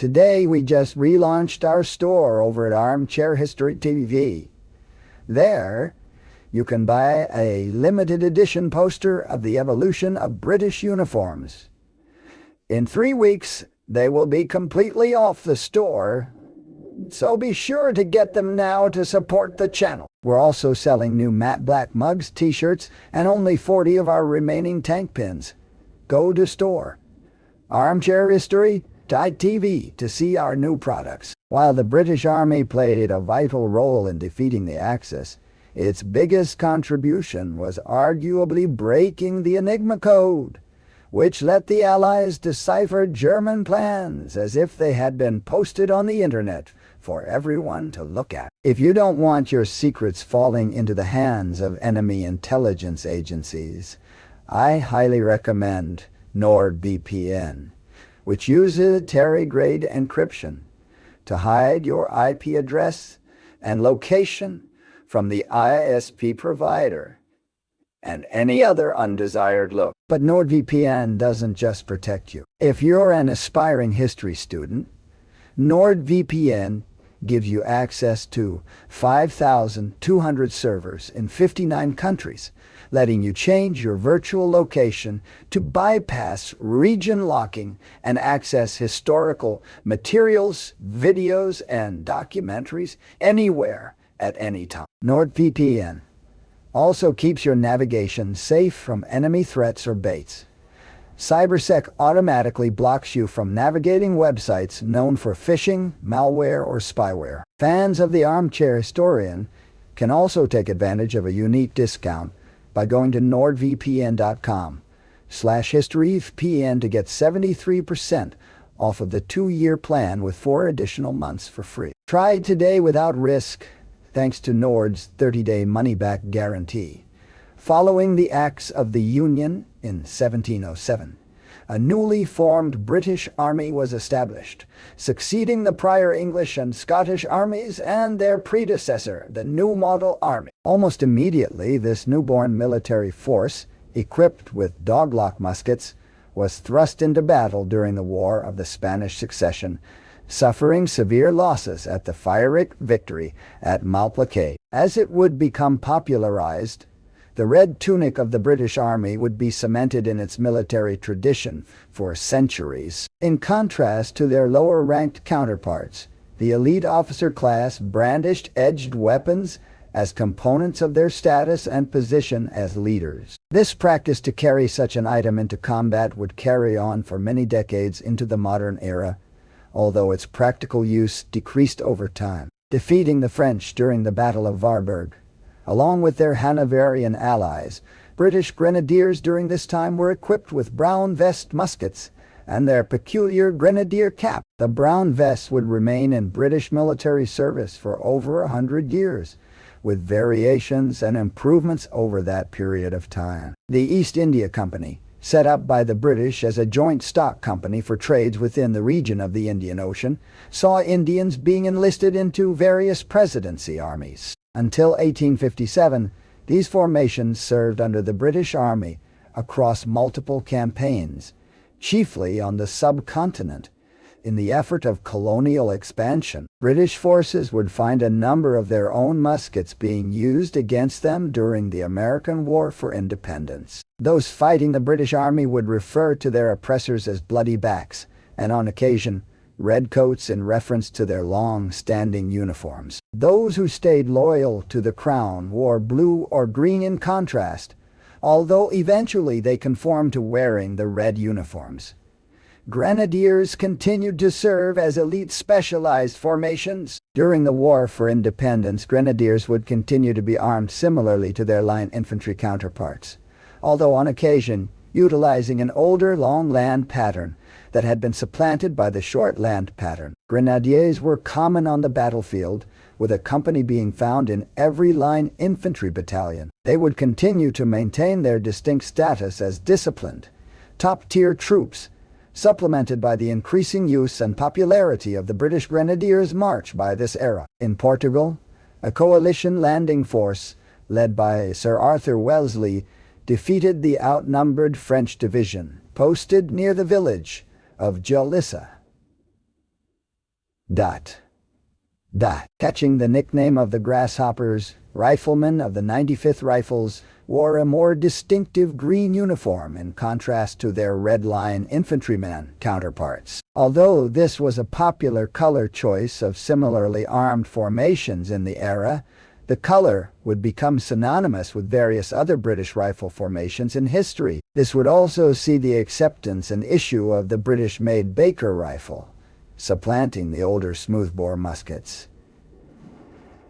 Today we just relaunched our store over at Armchair History TV. There, you can buy a limited edition poster of the evolution of British uniforms. In 3 weeks, they will be completely off the store, so be sure to get them now to support the channel. We're also selling new matte black mugs, t-shirts, and only 40 of our remaining tank pins. Go to store Armchair History TV to see our new products. While the British Army played a vital role in defeating the Axis, its biggest contribution was arguably breaking the Enigma code, which let the Allies decipher German plans as if they had been posted on the internet for everyone to look at. If you don't want your secrets falling into the hands of enemy intelligence agencies, I highly recommend NordVPN, which uses military-grade encryption to hide your IP address and location from the ISP provider and any other undesired look. But NordVPN doesn't just protect you. If you're an aspiring history student, NordVPN gives you access to 5,200 servers in 59 countries, letting you change your virtual location to bypass region locking and access historical materials, videos, and documentaries anywhere at any time. NordVPN also keeps your navigation safe from enemy threats or baits. CyberSec automatically blocks you from navigating websites known for phishing, malware, or spyware. Fans of the Armchair Historian can also take advantage of a unique discount by going to nordvpn.com/historyvpn to get 73% off of the 2-year plan with 4 additional months for free. Try it today without risk, thanks to Nord's 30-day money-back guarantee. Following the Acts of the Union in 1707, a newly formed British army was established, succeeding the prior English and Scottish armies and their predecessor, the New Model Army. Almost immediately, this newborn military force, equipped with doglock muskets, was thrust into battle during the War of the Spanish Succession, suffering severe losses at the fiery victory at Malplaquet. As it would become popularized, the red tunic of the British Army would be cemented in its military tradition for centuries. In contrast to their lower-ranked counterparts, the elite officer class brandished edged weapons as components of their status and position as leaders. This practice to carry such an item into combat would carry on for many decades into the modern era, although its practical use decreased over time. Defeating the French during the Battle of Warburg, along with their Hanoverian allies, British grenadiers during this time were equipped with brown vest muskets and their peculiar grenadier cap. The brown vests would remain in British military service for over 100 years, with variations and improvements over that period of time. The East India Company, set up by the British as a joint stock company for trades within the region of the Indian Ocean, saw Indians being enlisted into various presidency armies. Until 1857, these formations served under the British Army across multiple campaigns, chiefly on the subcontinent. In the effort of colonial expansion, British forces would find a number of their own muskets being used against them during the American War for Independence. Those fighting the British Army would refer to their oppressors as bloody backs, and on occasion, redcoats in reference to their long-standing uniforms. Those who stayed loyal to the crown wore blue or green in contrast, although eventually they conformed to wearing the red uniforms. Grenadiers continued to serve as elite specialized formations. During the War for Independence, grenadiers would continue to be armed similarly to their line infantry counterparts, although on occasion utilizing an older long-land pattern that had been supplanted by the short-land pattern. Grenadiers were common on the battlefield, with a company being found in every line infantry battalion. They would continue to maintain their distinct status as disciplined, top-tier troops, supplemented by the increasing use and popularity of the British Grenadiers' March by this era. In Portugal, a coalition landing force, led by Sir Arthur Wellesley, defeated the outnumbered French division, posted near the village of Jalissa. Dot. Dot. Catching the nickname of the Grasshoppers, riflemen of the 95th Rifles wore a more distinctive green uniform in contrast to their red line infantrymen counterparts. Although this was a popular color choice of similarly armed formations in the era, the color would become synonymous with various other British rifle formations in history. This would also see the acceptance and issue of the British-made Baker rifle, supplanting the older smoothbore muskets.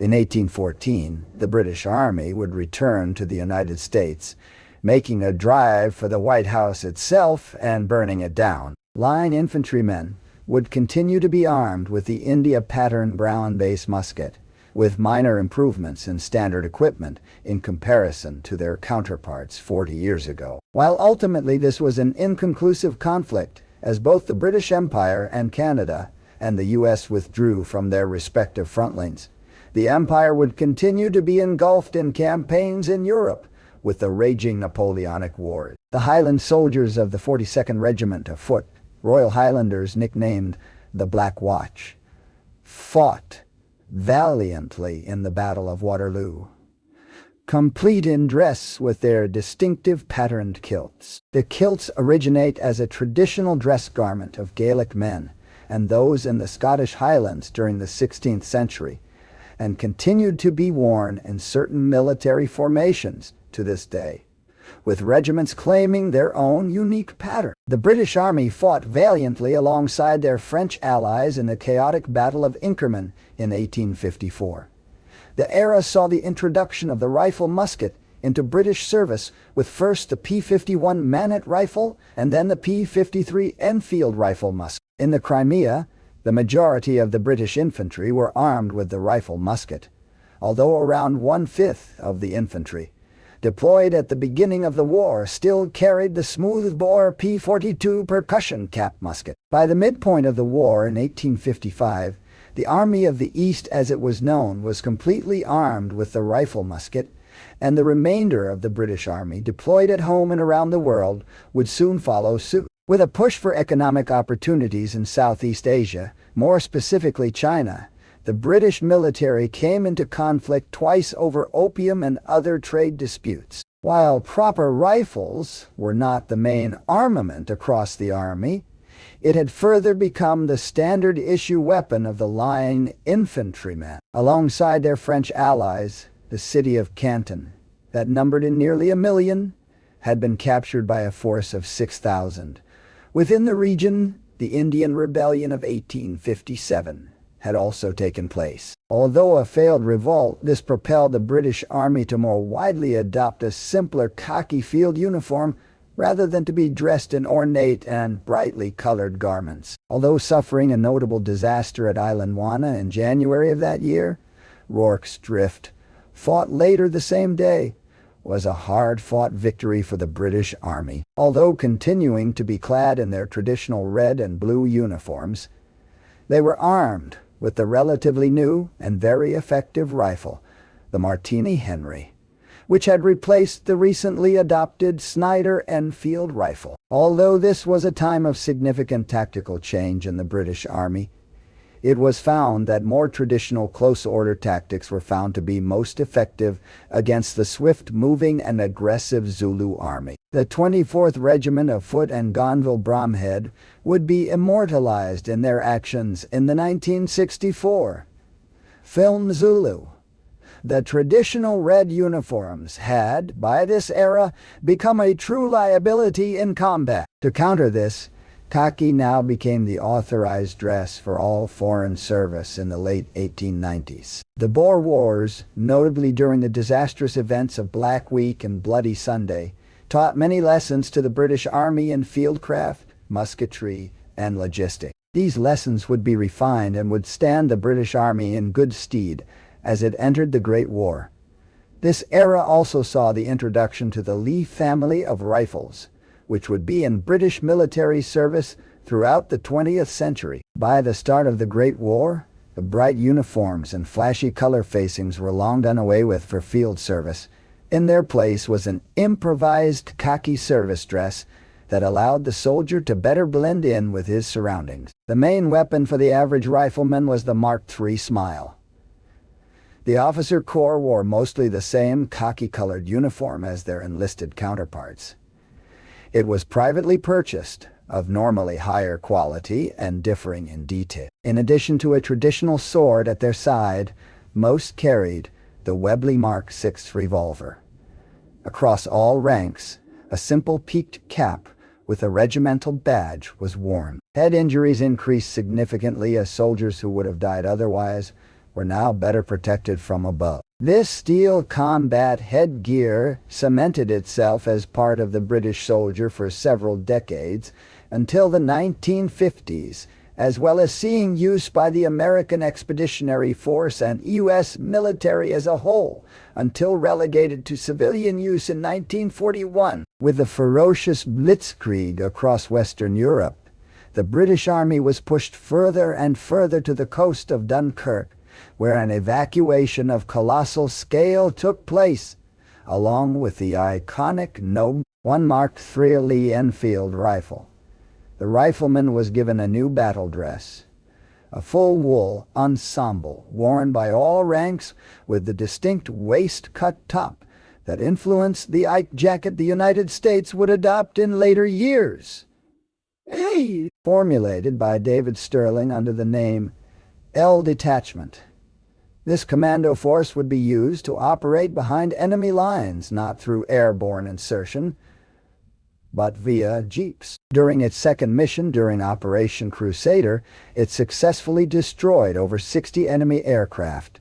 In 1814, the British Army would return to the United States, making a drive for the White House itself and burning it down. Line infantrymen would continue to be armed with the India pattern brown base musket, with minor improvements in standard equipment in comparison to their counterparts 40 years ago. While ultimately this was an inconclusive conflict, as both the British Empire and Canada and the U.S. withdrew from their respective front lines, the Empire would continue to be engulfed in campaigns in Europe with the raging Napoleonic Wars. The Highland soldiers of the 42nd Regiment of Foot, Royal Highlanders nicknamed the Black Watch, fought valiantly in the Battle of Waterloo, complete in dress with their distinctive patterned kilts. The kilts originate as a traditional dress garment of Gaelic men and those in the Scottish Highlands during the 16th century, and continued to be worn in certain military formations to this day, with regiments claiming their own unique pattern. The British Army fought valiantly alongside their French allies in the chaotic Battle of Inkerman in 1854. The era saw the introduction of the rifle musket into British service, with first the P-51 Manet rifle and then the P-53 Enfield rifle musket. In the Crimea, the majority of the British infantry were armed with the rifle musket, although around one-fifth of the infantry deployed at the beginning of the war still carried the smoothbore P-42 percussion cap musket. By the midpoint of the war in 1855, the Army of the East, as it was known, was completely armed with the rifle musket, and the remainder of the British Army, deployed at home and around the world, would soon follow suit. With a push for economic opportunities in Southeast Asia, more specifically China, the British military came into conflict twice over opium and other trade disputes. While proper rifles were not the main armament across the army, it had further become the standard issue weapon of the line infantrymen. Alongside their French allies, the city of Canton, that numbered in nearly 1 million, had been captured by a force of 6,000. Within the region, the Indian Rebellion of 1857 had also taken place. Although a failed revolt, this propelled the British Army to more widely adopt a simpler khaki field uniform rather than to be dressed in ornate and brightly colored garments. Although suffering a notable disaster at Island Wana in January of that year, Rorke's Drift, fought later the same day, was a hard-fought victory for the British Army. Although continuing to be clad in their traditional red and blue uniforms, they were armed with the relatively new and very effective rifle, the Martini Henry, which had replaced the recently adopted Snyder Enfield rifle. Although this was a time of significant tactical change in the British Army, it was found that more traditional close-order tactics were found to be most effective against the swift-moving and aggressive Zulu army. The 24th Regiment of Foot and Gonville Bromhead would be immortalized in their actions in the 1964 film Zulu. The traditional red uniforms had, by this era, become a true liability in combat. To counter this, khaki now became the authorized dress for all foreign service in the late 1890s. The Boer Wars, notably during the disastrous events of Black Week and Bloody Sunday, taught many lessons to the British Army in fieldcraft, musketry, and logistics. These lessons would be refined and would stand the British Army in good stead as it entered the Great War. This era also saw the introduction to the Lee family of rifles, which would be in British military service throughout the 20th century. By the start of the Great War, the bright uniforms and flashy color facings were long done away with for field service. In their place was an improvised khaki service dress that allowed the soldier to better blend in with his surroundings. The main weapon for the average rifleman was the Mark III Smile. The officer corps wore mostly the same khaki-colored uniform as their enlisted counterparts. It was privately purchased, of normally higher quality and differing in detail. In addition to a traditional sword at their side, most carried the Webley Mark VI revolver. Across all ranks, a simple peaked cap with a regimental badge was worn. Head injuries increased significantly as soldiers who would have died otherwise were now better protected from above. This steel combat headgear cemented itself as part of the British soldier for several decades until the 1950s, as well as seeing use by the American Expeditionary Force and U.S. military as a whole, until relegated to civilian use in 1941. With the ferocious blitzkrieg across Western Europe, the British Army was pushed further and further to the coast of Dunkirk, where an evacuation of colossal scale took place, along with the iconic No. 1 Mark III Lee Enfield rifle. The rifleman was given a new battle dress, a full-wool ensemble worn by all ranks with the distinct waist-cut top that influenced the Ike jacket the United States would adopt in later years. Formulated by David Sterling under the name L Detachment. This commando force would be used to operate behind enemy lines, not through airborne insertion, but via jeeps. During its second mission during Operation Crusader, it successfully destroyed over 60 enemy aircraft.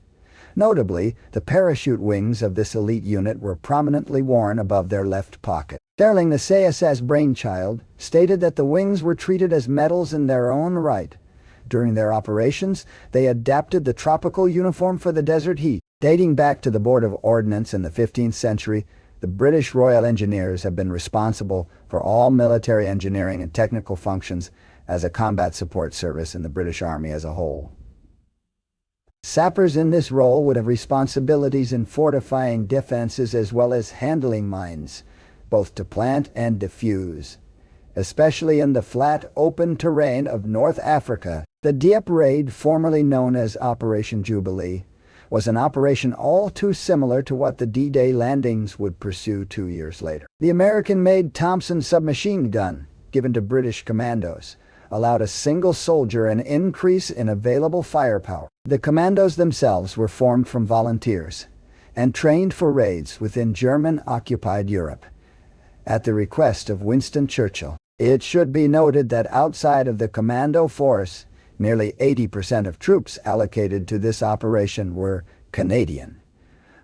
Notably, the parachute wings of this elite unit were prominently worn above their left pocket. Sterling, the CSS brainchild, stated that the wings were treated as medals in their own right. During their operations, they adapted the tropical uniform for the desert heat. Dating back to the Board of Ordnance in the 15th century, the British Royal Engineers have been responsible for all military engineering and technical functions as a combat support service in the British Army as a whole. Sappers in this role would have responsibilities in fortifying defenses as well as handling mines, both to plant and defuse. Especially in the flat, open terrain of North Africa, the Dieppe raid, formerly known as Operation Jubilee, was an operation all too similar to what the D-Day landings would pursue 2 years later. The American-made Thompson submachine gun, given to British commandos, allowed a single soldier an increase in available firepower. The commandos themselves were formed from volunteers and trained for raids within German-occupied Europe, at the request of Winston Churchill. It should be noted that outside of the commando force, nearly 80% of troops allocated to this operation were Canadian.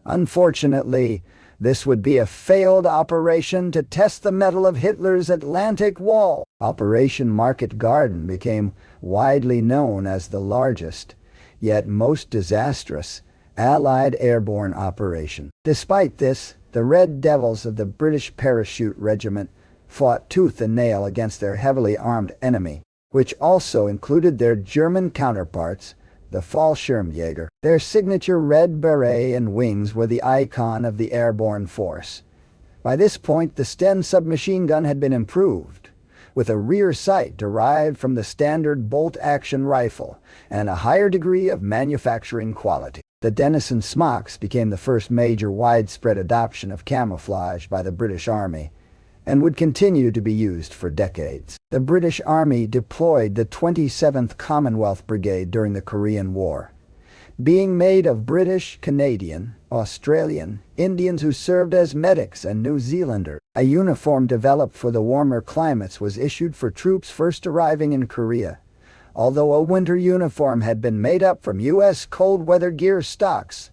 Unfortunately, this would be a failed operation to test the mettle of Hitler's Atlantic Wall. Operation Market Garden became widely known as the largest, yet most disastrous, Allied airborne operation. Despite this, the Red Devils of the British Parachute Regiment fought tooth and nail against their heavily armed enemy, which also included their German counterparts, the Fallschirmjäger. Their signature red beret and wings were the icon of the airborne force. By this point, the Sten submachine gun had been improved, with a rear sight derived from the standard bolt-action rifle and a higher degree of manufacturing quality. The Denison smocks became the first major widespread adoption of camouflage by the British Army, and would continue to be used for decades. The British Army deployed the 27th Commonwealth Brigade during the Korean War. Being made of British, Canadian, Australian, Indians who served as medics and New Zealanders, a uniform developed for the warmer climates was issued for troops first arriving in Korea. Although a winter uniform had been made up from U.S. cold weather gear stocks,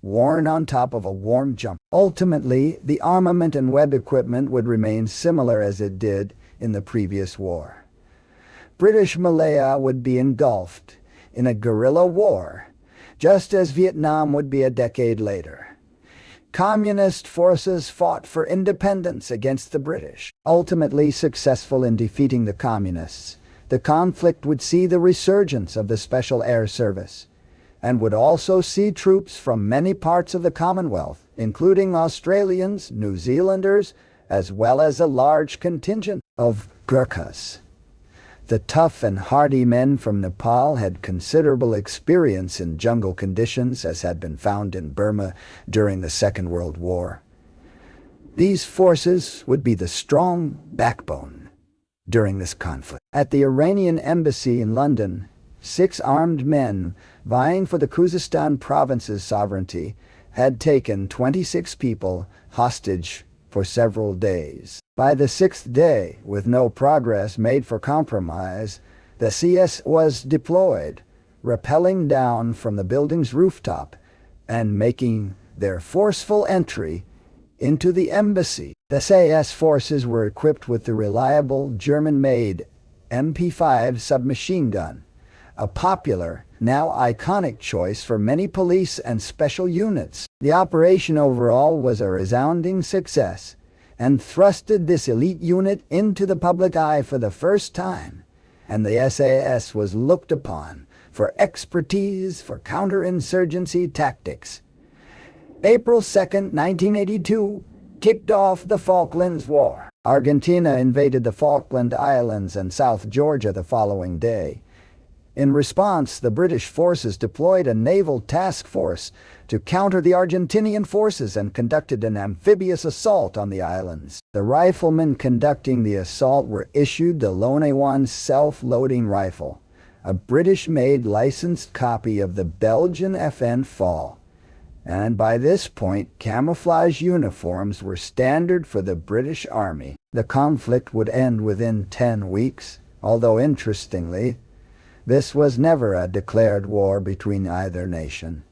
worn on top of a warm jumper. Ultimately, the armament and web equipment would remain similar as it did in the previous war. British Malaya would be engulfed in a guerrilla war, just as Vietnam would be a decade later. Communist forces fought for independence against the British. Ultimately successful in defeating the Communists, the conflict would see the resurgence of the Special Air Service, and would also see troops from many parts of the Commonwealth, including Australians, New Zealanders, as well as a large contingent of Gurkhas. The tough and hardy men from Nepal had considerable experience in jungle conditions, as had been found in Burma during the Second World War. These forces would be the strong backbone during this conflict. At the Iranian embassy in London, 6 armed men vying for the Khuzestan province's sovereignty had taken 26 people hostage for several days. By the 6th day, with no progress made for compromise, the CS was deployed, rappelling down from the building's rooftop and making their forceful entry into the embassy. The SAS forces were equipped with the reliable German-made MP5 submachine gun, a popular, now iconic choice for many police and special units. The operation overall was a resounding success and thrusted this elite unit into the public eye for the first time, and the SAS was looked upon for expertise for counterinsurgency tactics. April 2, 1982, kicked off the Falklands War. Argentina invaded the Falkland Islands and South Georgia the following day. In response, the British forces deployed a naval task force to counter the Argentinian forces and conducted an amphibious assault on the islands. The riflemen conducting the assault were issued the Lone 1 self-loading rifle, a British-made licensed copy of the Belgian FN FAL. And by this point, camouflage uniforms were standard for the British Army. The conflict would end within 10 weeks, although interestingly, this was never a declared war between either nation.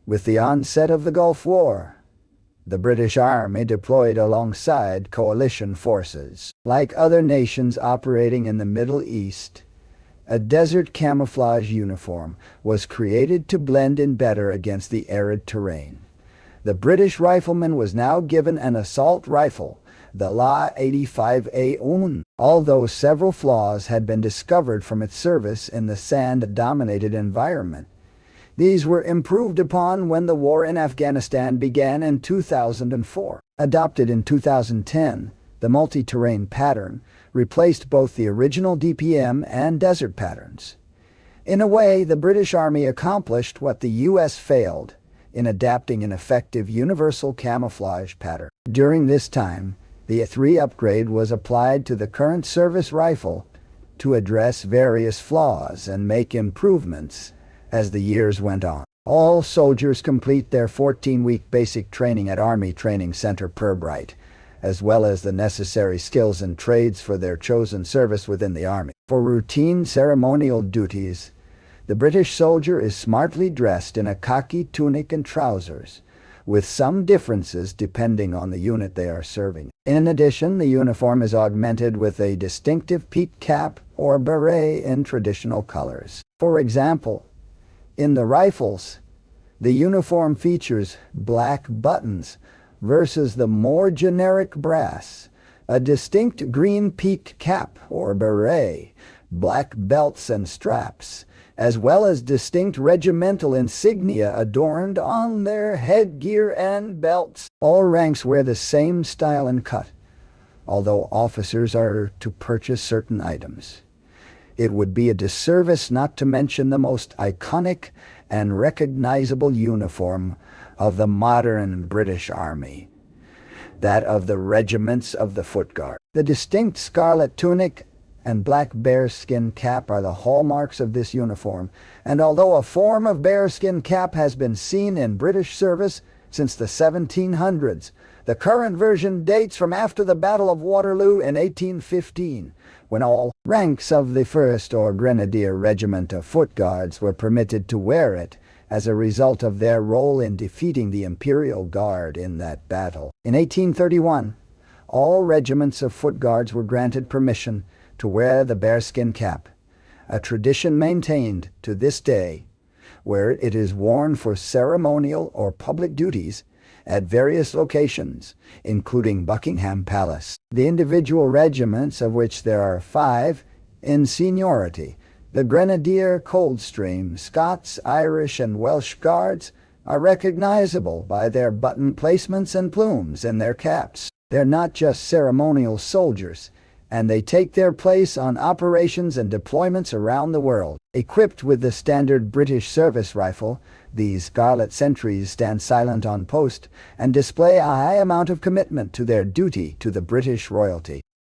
With the onset of the Gulf War, the British Army deployed alongside coalition forces. Like other nations operating in the Middle East, a desert camouflage uniform was created to blend in better against the arid terrain. The British rifleman was now given an assault rifle, the La 85A1, although several flaws had been discovered from its service in the sand-dominated environment. These were improved upon when the war in Afghanistan began in 2004. Adopted in 2010, the multi-terrain pattern replaced both the original DPM and desert patterns. In a way, the British Army accomplished what the U.S. failed in adapting an effective universal camouflage pattern. During this time, the 3 upgrade was applied to the current service rifle to address various flaws and make improvements as the years went on. All soldiers complete their 14-week basic training at Army Training Center Pirbright, as well as the necessary skills and trades for their chosen service within the Army. For routine ceremonial duties, the British soldier is smartly dressed in a khaki tunic and trousers, with some differences depending on the unit they are serving. In addition, the uniform is augmented with a distinctive peaked cap or beret in traditional colors. For example, in the rifles, the uniform features black buttons versus the more generic brass, a distinct green peaked cap or beret, black belts and straps, as well as distinct regimental insignia adorned on their headgear and belts. All ranks wear the same style and cut, although officers are to purchase certain items. It would be a disservice not to mention the most iconic and recognizable uniform of the modern British Army, that of the regiments of the Foot Guard. The distinct scarlet tunic and black bearskin cap are the hallmarks of this uniform, and although a form of bearskin cap has been seen in British service since the 1700s, the current version dates from after the Battle of Waterloo in 1815, when all ranks of the 1st or Grenadier Regiment of Foot Guards were permitted to wear it as a result of their role in defeating the Imperial Guard in that battle. In 1831, all regiments of Foot Guards were granted permission to wear the bearskin cap, a tradition maintained to this day, where it is worn for ceremonial or public duties at various locations, including Buckingham Palace. The individual regiments, of which there are 5 in seniority, the Grenadier, Coldstream, Scots, Irish, and Welsh Guards, are recognizable by their button placements and plumes in their caps. They're not just ceremonial soldiers. and they take their place on operations and deployments around the world. Equipped with the standard British service rifle, these scarlet sentries stand silent on post and display a high amount of commitment to their duty to the British royalty.